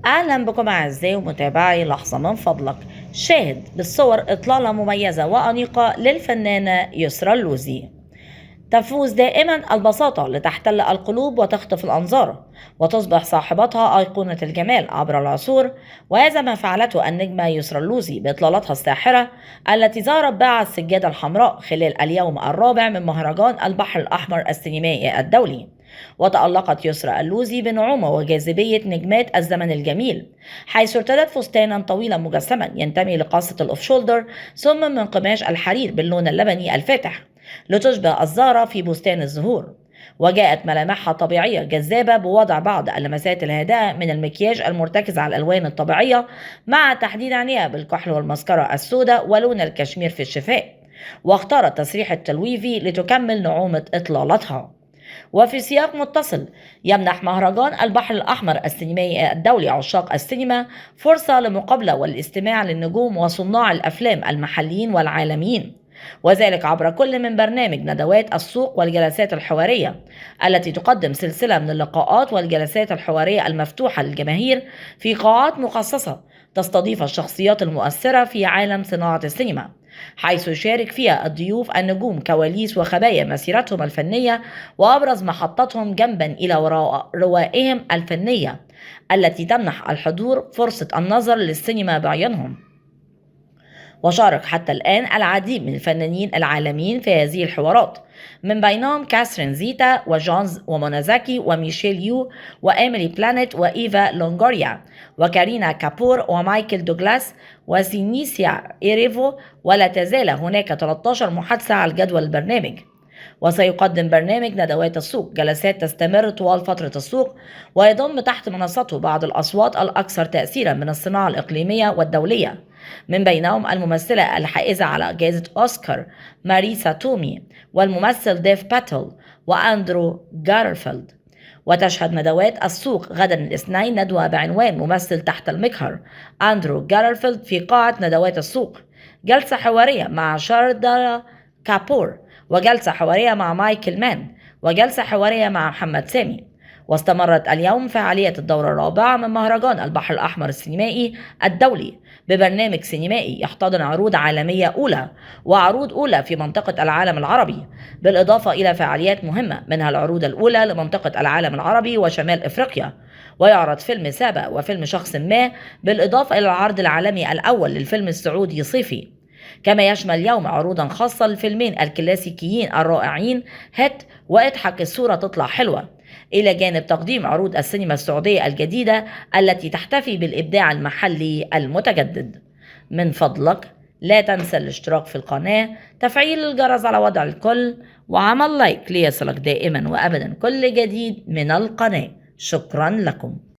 أهلا بكم أعزائي ومتابعي لحظة من فضلك. شاهد بالصور إطلالة مميزة وأنيقة للفنانة يسرى اللوزي. تفوز دائما البساطة لتحتل القلوب وتخطف الأنظار وتصبح صاحبتها أيقونة الجمال عبر العصور، وهذا ما فعلته النجمة يسرى اللوزي بإطلالتها الساحرة التي زارت باع السجادة الحمراء خلال اليوم الرابع من مهرجان البحر الأحمر السينمائي الدولي. وتألقت يسرى اللوزي بنعومة وجاذبية نجمات الزمن الجميل، حيث ارتدت فستانا طويلا مجسما ينتمي لقصة الأوف شولدر ثم من قماش الحرير باللون اللبني الفاتح لتشبه الزهرة في بستان الزهور. وجاءت ملامحها طبيعية جذابة بوضع بعض اللمسات الهادئة من المكياج المرتكز على الألوان الطبيعية مع تحديد عينيها بالكحل والمسكرة السوداء ولون الكشمير في الشفاء، واختارت تسريح التلويفي لتكمل نعومة إطلالتها. وفي سياق متصل، يمنح مهرجان البحر الأحمر السينمائي الدولي عشاق السينما فرصة لمقابلة والاستماع للنجوم وصناع الأفلام المحليين والعالميين، وذلك عبر كل من برنامج ندوات السوق والجلسات الحوارية التي تقدم سلسلة من اللقاءات والجلسات الحوارية المفتوحة للجماهير في قاعات مخصصة تستضيف الشخصيات المؤثرة في عالم صناعة السينما، حيث يشارك فيها الضيوف النجوم كواليس وخبايا مسيرتهم الفنية وأبرز محطتهم جنبا إلى روائهم الفنية التي تمنح الحضور فرصة النظر للسينما بعينهم. وشارك حتى الآن العديد من الفنانين العالميين في هذه الحوارات، من بينهم كاثرين زيتا وجونز ومونازاكي وميشيل يو وإيميلي بلانيت وإيفا لونغوريا وكارينا كابور ومايكل دوغلاس وسينيسيا إيريفو، ولا تزال هناك 13 محادثة على جدول البرنامج. وسيقدم برنامج ندوات السوق جلسات تستمر طوال فترة السوق، ويضم تحت منصته بعض الأصوات الأكثر تأثيرا من الصناعة الإقليمية والدولية، من بينهم الممثلة الحائزة على جائزة أوسكار ماريسا تومي والممثل ديف باتل وأندرو جارفيلد. وتشهد ندوات السوق غدا الاثنين ندوة بعنوان ممثل تحت المجهر أندرو جارفيلد في قاعة ندوات السوق، جلسة حوارية مع شاردا كابور، وجلسة حوارية مع مايكل مان، وجلسة حوارية مع محمد سامي. واستمرت اليوم فعالية الدورة الرابعة من مهرجان البحر الأحمر السينمائي الدولي ببرنامج سينمائي يحتضن عروض عالمية أولى وعروض أولى في منطقة العالم العربي، بالإضافة إلى فعاليات مهمة منها العروض الأولى لمنطقة العالم العربي وشمال إفريقيا، ويعرض فيلم سابا وفيلم شخص ما، بالإضافة إلى العرض العالمي الأول للفيلم السعودي صيفي. كما يشمل اليوم عروضا خاصة للفيلمين الكلاسيكيين الرائعين هات واضحك الصورة تطلع حلوة، إلى جانب تقديم عروض السينما السعودية الجديدة التي تحتفي بالإبداع المحلي المتجدد. من فضلك لا تنسى الاشتراك في القناة، تفعيل الجرس على وضع الكل، وعمل لايك ليصلك دائما وأبدا كل جديد من القناة. شكرا لكم.